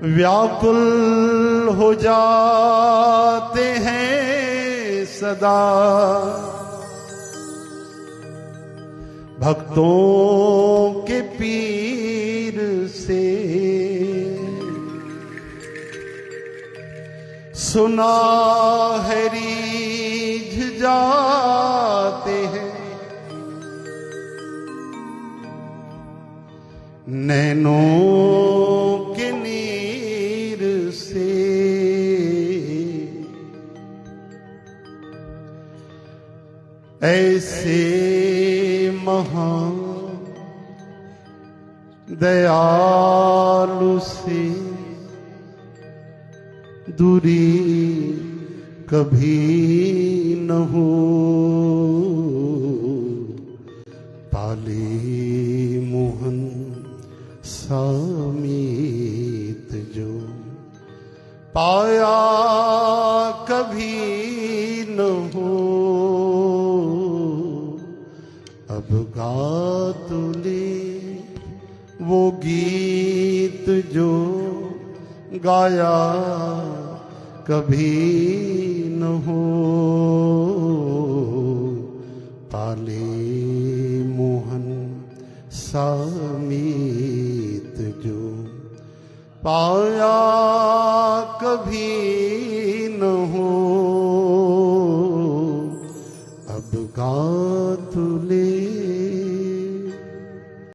व्याकुल हो जाते हैं सदा भक्तों के पीर से। सुनहरी जाते हैं नैनों के नीर से। ऐसे महान दयालु से दूरी कभी न हो। पाले मोहन सामीत जो पाया कभी न हो। अब गा तुले वो गीत जो गाया कभी न हो। पाले मोहन सामीत जो पाया कभी न हो। अब गा